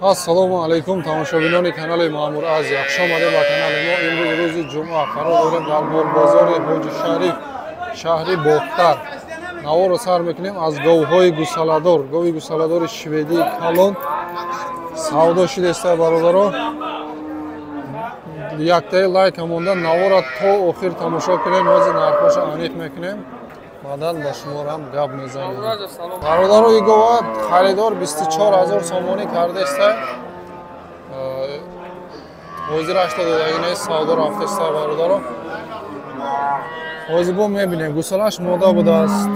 Ассалому алейкум тамошобинони канали Маъмур Азия. Хуш омадед ба канали мо. Имрӯз рӯзи ҷумъа қарор дорем дар молбозори Ҳоҷи Шариф, шаҳри Бохтар наворо сар мекунем аз говҳои гусаладор. Гови гусаладори шведии калон савдо шудааст бародаро. Яктаи лайка монда навора то охир тамошо кунем. ҳозир нархоша аниқ мекунем. баъдан ба шуморо ҳам гап мезанем. бародаро ин гова харидор 24000 сомонӣ кардааст. ҳозир 80 савдо рафтааст бародаро. ҳозир бо мебинем гусалаш мода будааст.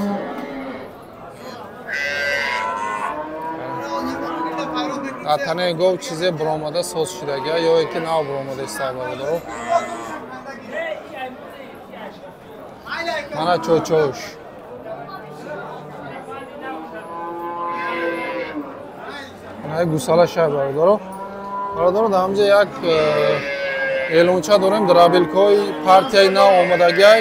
дар танаи гов чизе биромада соз шудага ё ки нав биромадааст бародаро. мана чочош мана гусалаша бародаро. бародаро дар ҳамҷа як эълонча дорем драбилкои партияи нав омадагай.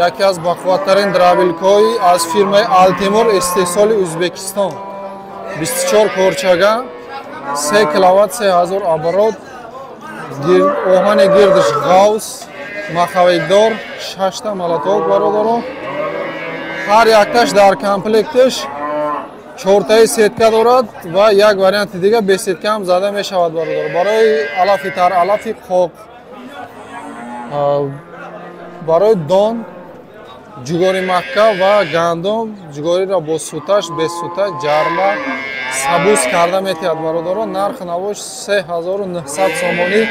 яке аз бақувваттарин драбилкои аз фирмаи Алтимор истеҳсоли Ӯзбекистон. 24 корчага 3 киловатт 3000 оборот. оҳани гирдиш ғавс махавикдор 6 та молоток бародаро. ҳар якташ дар комплекташ 4таи сетка дорад ва як варианти дига бе сетка ҳам зада мешавад бародаро. барои алафи тар, алафи қоқ, барои дон, ҷугори макка ва гандум, ҷугориро бо суташ, бе суташ, ҷарма, сабуз карда метиҳад бародаро. нархи навош 3900 сомонӣ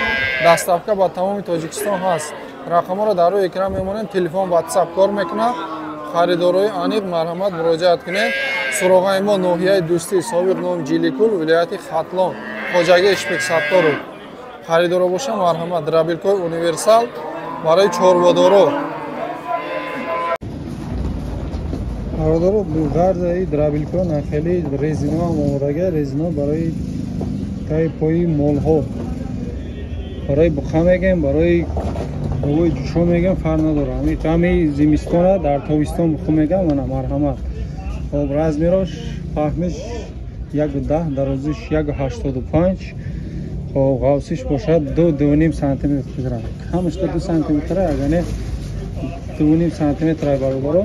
доставка ба тамоми Тоҷикистон ҳаст. рақамҳоро дар рӯи экран мемонем. телефон WhatsApp кор мекунад. харидорои аниқ марҳамат муроҷиат кунед. суроғаи мо ноҳияи дӯстӣ собиқ ном Ҷиликул, вилояти Хатлон, хоҷагӣ Ишпексаттору. харидоро боша марҳамат. драбилкои универсал барои чорводоро. бародаро гарзаи драбилко нахели резино ҳам омодага. резино барои таи пои молҳо, барои буқа мегем, барои ҳавои ҷӯшо мегем, фарқ надорад. ҳами зимистона дар тобистон буху мегам. мана марҳамат. хоб размерош фаҳмиш 1.10, дарозиш 1.85. хоб ғавсиш бошад 2.5 сантиметр гузрад. камаш 2 сантиметр, агане 2.5 сантиметр бародаро.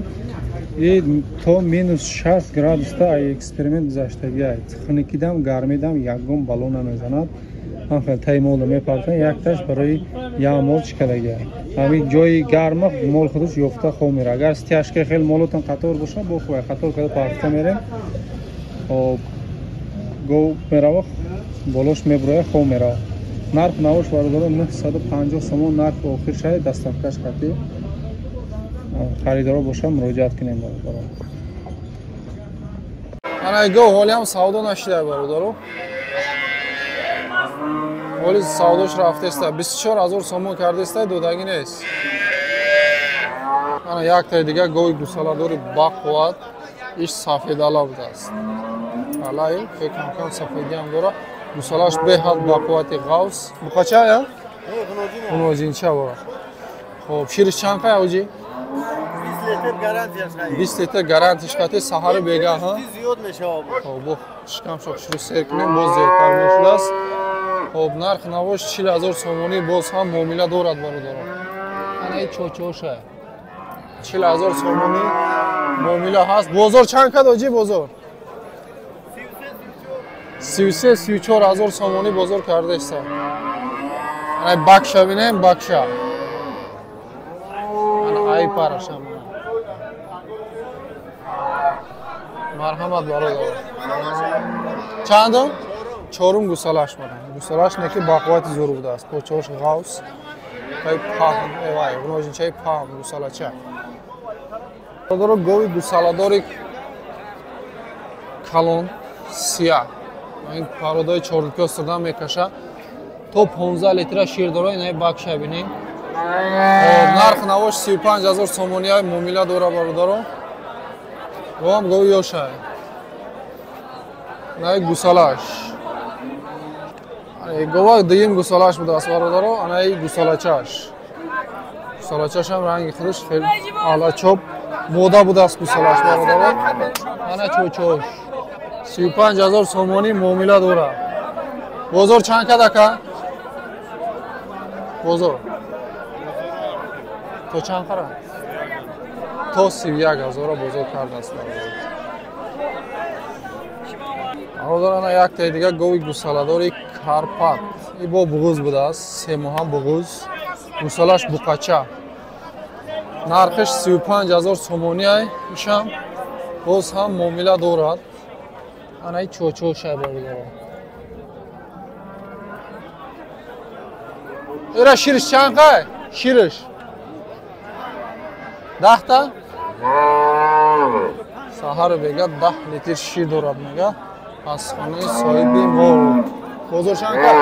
ин то -60 градуста ай эксперимент гузаштагиай. хунукидам, гармидам ягон балона мезанад. ҳам хел таи молро мепартам. якташ барои як мол чикадагиай. ҳамин ҷои гарма мол худаш ёфта хоб мера. агар стяжка хел молотон қатор боша бо хубай қатор када парта мерем. хоб гов мерава болош мебуроя хоб мера. нарх навош бародаро 950 сомон нарх охир шаи доставкаш қатӣ. харидоро боша муроҷиат кунем бародаро. мана гов ҳоли ҳам савдо нашуда бародаро. ҳоли савдош рафтааст. 24000 сомон кардааст. додагӣ нест. мана яктаи дига гови гусаладори бақувват. иш сафедала будааст. алай фикр мекунам сафеди ҳам дора. гусалаш беҳад бақуввати ғавс. буқачая? хуноҷинча бора. хоб шириш чанд қай оҷи? 20 литр гарантияш қатӣ. саҳари бега ҳа? зиёд мешавад. хоб бо шикам шоқ шуруъ сер кунем. боз зертар мешудааст. хоб нарх навош 40000 сомонӣ боз ҳам муомила дорад бародаро. ана ин чочоша 40000 сомонӣ муомила ҳаст. бозор чанд кад оҷи бозор? 33-34000 сомонӣ бозор кардааст. ана бакша бинем, бакша. ана ай параша. марҳамат бародаро. чандум? чорум гусалаш мана. гусалаш неки бақуввати зур будааст. почош ғавс. тай паҳм эвай, хуноҷинчаи паҳм гусалача. бародаро гови гусаладори калон сия. ин пародаи 4 литро стирдан мекаша. то 15 литра шир дора. инаи бакша бинем. нарх навош 35000 сомонияи муомила дора бародаро. говам гови ёша. инаи гусалаш. гова дуюм гусалаш будааст бародаро. анаи гусалачаш. гусалачашам ранги худаш хел алачоп мода будааст гусалаш бародаро. ана чочош 35000 сомонӣ муомила дорад. بازار چند کده که؟ بازار تو چند خره؟ تو 31,000 بازار کرده است. برادران یک تا دیگه گوی گوساله‌داری کارپات. این با بغوز بوده است. 3 ماه هم بغوز. گوساله‌اش بوقچه. نرخش 35,000 سومونی است. میشم باز هم معامله دارد. انا این چوچوش برادران. ایرا شیرش چند که؟ شیرش 10 تا؟ سهر بگه 10 لیتر شیر دارد میگه. از خانه صاحبی مول. بزرگ چند که؟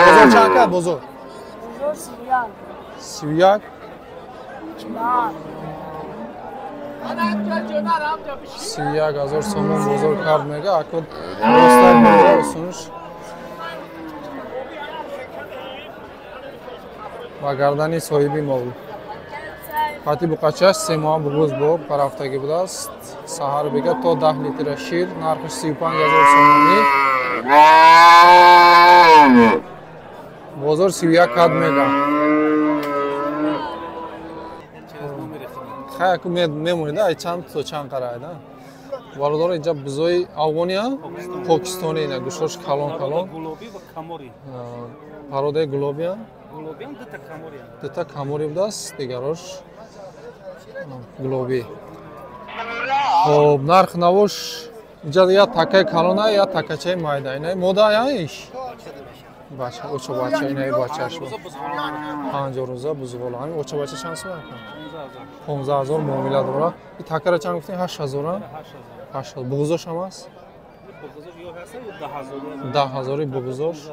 بزرگ چند که؟ بزرگ 31 31,000 سومون بزرگ کرد میگه. اکود دوستای میگه بسونش و گردنی صاحبی مول. خاطی بقچهش 3 ماه بغوز بود. پر هفتگی بوده است. سهر بگه تا 10 لیتر شیر. نرخش 35,000 سومونی. بازار 31 کد میگه. خیلی میمونید. ای چند تو چند قراره ده؟ برادر اینجا بزوی افغانی ها؟ پاکستانی اینا. گوشتش کلان کلان. گلابی و کاموری. پروده گلابی ها؟ گلابی هم دوتا کاموری هم. دوتا کاموری بوده است. دیگرش گلابی. خب نرخ نوش اینجا یا تکه کلانه یا تکچه مایده. اینا مودا یا ایش؟ بچه اوچه بچه اینای بچه شو 50 روزه بزرگ همین اوچه بچه چند سومه کن 15,000 معامله داره. این تکه را چند گفتین 8,000 80 بغوزش هم است 10,000 بغوزش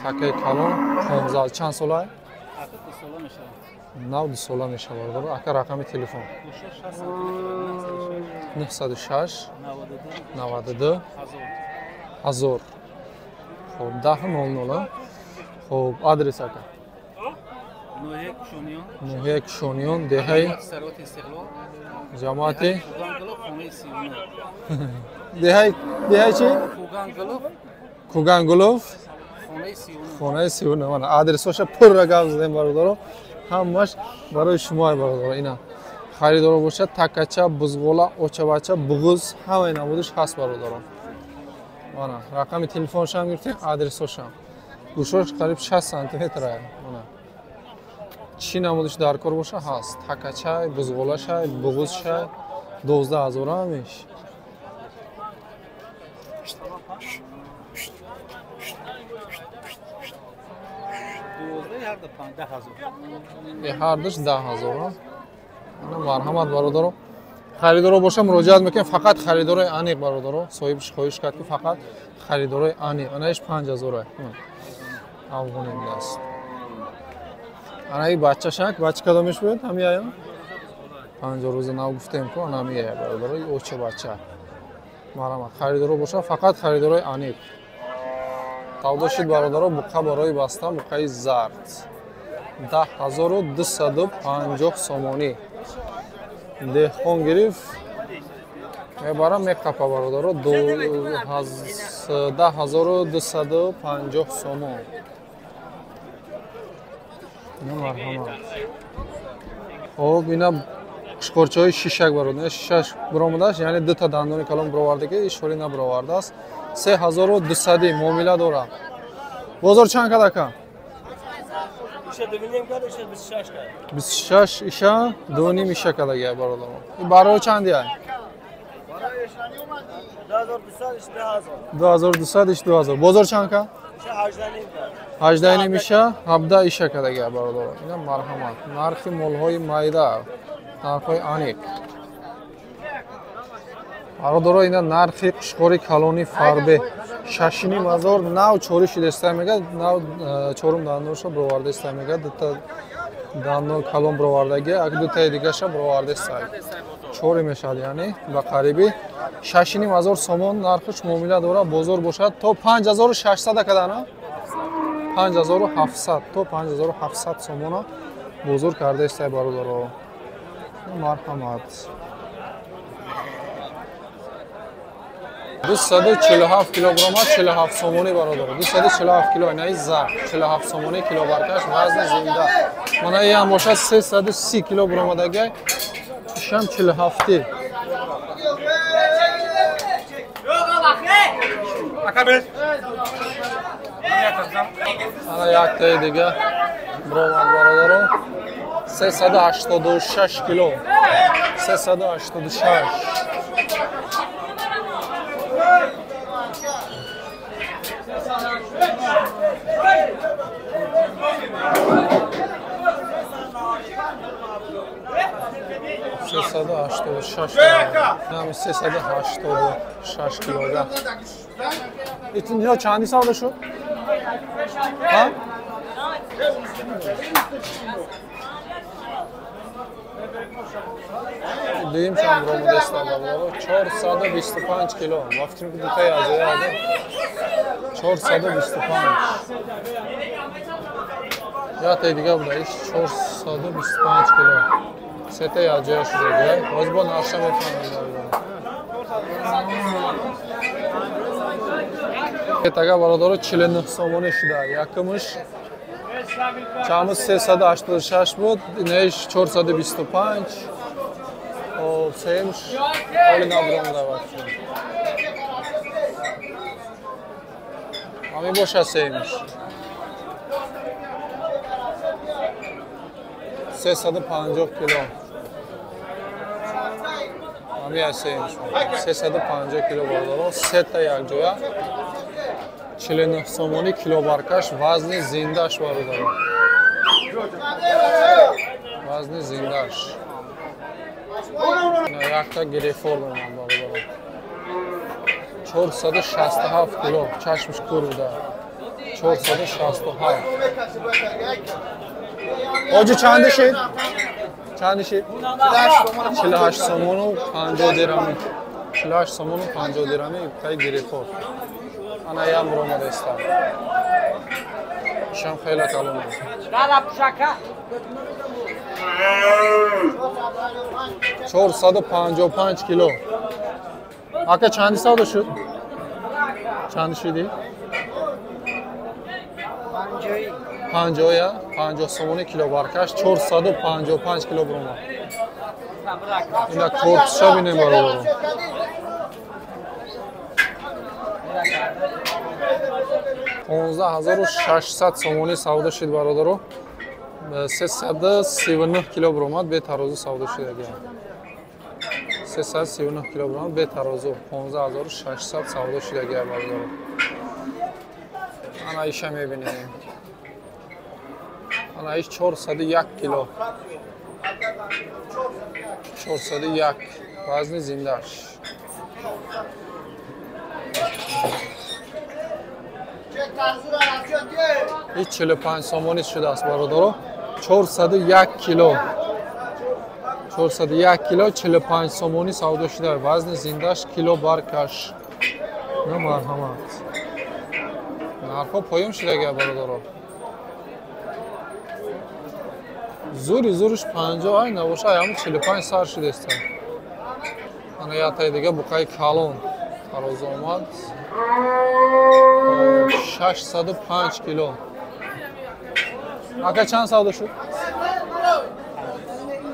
تکه کلان 15 چند ساله 9 ساله میشه برادر. اکا رقم تلفن 906 92 1000. خب 10 00. خب آدرس اکا 91 شونیون دهی جماعتی دهی چی؟ کوگانگلوف خانه 39. من آدرسش پر رقم زدم برادر. همش برای شما برادر. اینا خریدار باشه تکچه بزغوله اوچه بچه بغوز همه اینا بودش هست برادر. وانا رقم تلفنش هم گرفتیم آدرسش هم. گوشش قریب 60 سانتی متر است. وانا چی نمودش در کار باشه هست. تکچه بزغوله شه بغوز شه 12,000 همیش. هر دش 10,000. انا مرحمت برادر. خریدار باشه مراجعت میکنم. فقط خریدار انیق برادر. صاحبش خواهش کرد که فقط خریدار انیق. انایش 5,000 افغانی است. انا این بچه شک بچه کدامش بود همین آیا 50 روز نو گفتیم که انا میه برادر. این اوچه بچه مرحمت خریدار باشه فقط خریدار انیق. تاوداشید برادر بقا برای بسته بقای زرد 10,250 سومونی. دهخون گرفت میبرم میقپه برادر 10,250 سومون. مرحمت. خب اینا قشقرچه های شیشک برادر. شیشک برآمده است یعنی دو تا دندان کلام برآورده که ایشوری نبرآورده است. 3,200 معامله داره. بازار چند کده که؟ 26 ایشا 2.5 ایشا کده گه برادر. این برای چندی هست؟ 2,200 ایش 2,000. بازار چند که؟ 18 میشه 17 ایشا کده گه برادر. اینا مرحمت. نرخ مولهای مایده نرخهای انیق برادر. اینا نرخ قشقوری کلانی فربه 6,500 نو چوری شده است میگه. نو چورم دندونش برآورده است میگه. دو تا دندون کلان برآوردگی اگه دو تا دیگه ش برآورده است چوری میشه یعنی با قریبی 6,500 سومون نرخش معامله داره. بازار باشد تا 5,600 کده نه 5,700 تا 5,700 سومون بازار کرده است برادر. مرحمت. 247 килограмм, 47 сомони бародар. 247 кило, не за 47 сомони кило баркаш, вазн зинда. Мана ям бошад 330 килограмм дага. Шам 47. Ана як тай дига бромад бародаро 386 кило. 386. Нам 386 килограмм. Итинҷо чанди савдо шуд? Ҳа? Дуюм чанд ромадеста бабаро 425 кило. Ва фикрам ки дутаи аҷоя ада 425. Ятай дига буда иш 425 кило. Сетаи аҷоя шуда дига. Ҳозир бо нарша мефаҳмем. Тага бародаро 49 сомони шуда. Якумш чаму 386 буд, инеш 425. О, сеемш оли набромада вақт. Ами боша сеемш. 350 кило. Ами асеемш. 350 кило бародаро, сета якҷоя. 49 сомони кило баркаш, вазни зиндаш бародаро. Вазни зиндаш. Якта гирефор дорам бародаро. 467 кило, чашмиш кур буда. 467. Оҷи чанди шид? Чанди шид? 48 сомону 50 дирами. 48 сомону 50 дирами, кай гирефор. Ана ям ромадеста. Шам хела калон. Дала пушака. 455 кило. Ака чанди савдо шуд? Чанди шуди? 50 я, 50 сомони кило баркаш, 455 кило брома. Ина корпуша бинем бародаро. $15600 сомони савдо шуд бародаро. 339 килограмм бе тарозу савдо шуда дига. 339 килограмм бе тарозу 15600 савдо шуда дига бародаро. Ана иша мебинем. Ана иш 401 кило. 401 вазни зиндаш. иш 45 сомони шудааст бародаро. 401 кило. 401 кило 45 сомони савдо шуда. Вазни зиндаш кило баркаш. На марҳамат. Нархо поём шуда га бародаро. Зури зуриш 50 ай набоша ям 45 сар шудест. Ана ятай дига буқаи калон. Тароз омад. 605 кило. Ака чанд савдо шуд?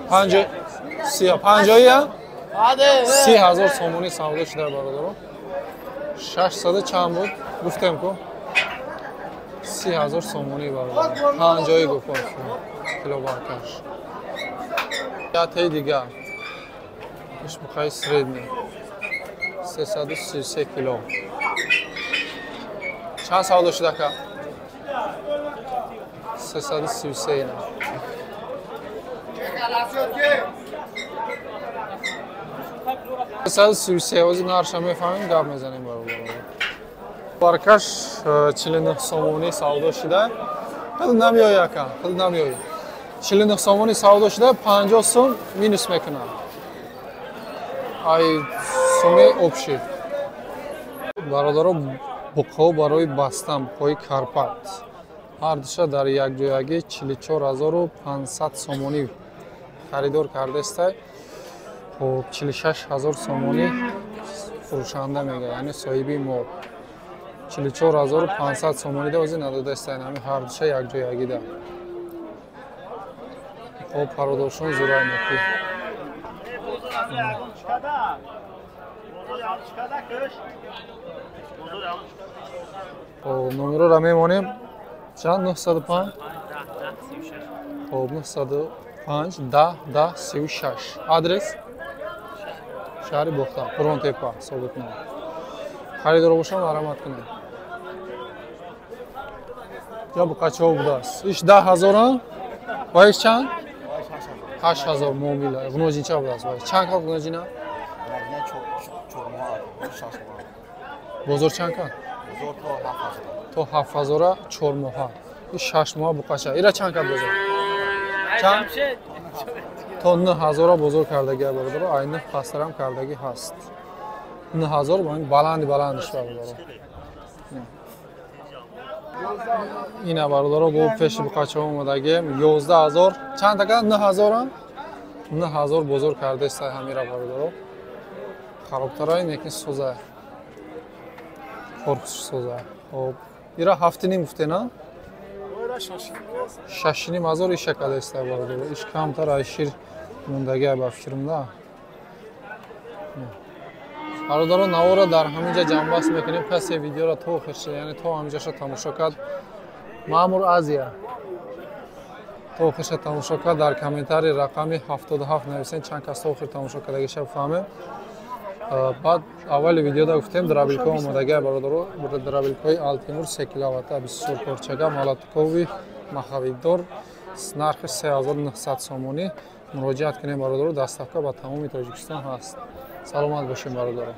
50 я? 30,000 сомони савдо шуда бародаро. 600 чанд буд? Гуфтем ку? 30,000 сомони бародаро. 50 гуфт кило баркаш. Ятай дига. Иш буқаи средний. 333 кило. Чанд савдо шуда ка? 333 ина. Ҳозир нарша мефаҳмем, гап мезанем бародаро. Баркаш 49 сомони савдо шуда. Хеле намеои ака, хеле намеои. 49 сомони савдо шуда 50 сом минус мекунам. Ай суме общий. Бародаро буқҳо барои бастан буқҳои Карпат. Ҳар душа дар якҷоягӣ 44500 сомонӣ харидор кардестай. Хоб 46000 сомонӣ фурӯшанда мега, яъне соҳиби мол. 44500 сомонида ози надода истаен, ҳами ҳар душа якҷоягида. Хоб пародоршон зурай мекӣ. номероро мемонем. Чанд 905? Хоб 905 10 10 36. Адрес? шаҳри Бохтан, Пуронтепа, Собитному. Харидор бошам, маромат кунем. ҷа буқачаҳо будааст. Иш 10000 ва иш чанд? 8000 муомила. Ғуножинча будааст. Чанд кал ғуножина? бозор чанд кал? То 7000 4 моҳа. Иш 6 моҳа буқача. Ира чанд кал бозор? Чанд? То 9000 бозор кардагӣ бародаро, айни пастарам кардагӣ ҳаст. 9000 ба баланди баландиш бародаро. Ина бародаро бо пеши буқачаҳо омадагӣ 11000. Чанд така? 9000? 9000 бозор кардаист ҳамира бародаро. Харобтара лекин соза. Корпус соза. Хоб. Ира 7 гуфтена? 6500 иша кадаист бародаро. Иш камтар айшир мондагӣ ба фирмда. бародаро навора дар ҳаминҷа ҷамъбаст мекунем. Касе видеоро то охирша, яъне то ҳаминҷаша тамошо кард. Маъмур Азия. То охирша тамошо кард, дар комментарий рақами 77 нависен чанд кас то охир тамошо кардагиша бифаҳмем. баъд аввали видеода гуфтем драбилко омадагӣ бародаро. Драбилкои Алтимур 3 киловатта 24 порчага молоткови махавиддор с нархи 3900 сомонӣ. муроҷиат кунем бародаро. Доставка ба тамоми Тоҷикистон ҳаст. Саломат бошем бародаро.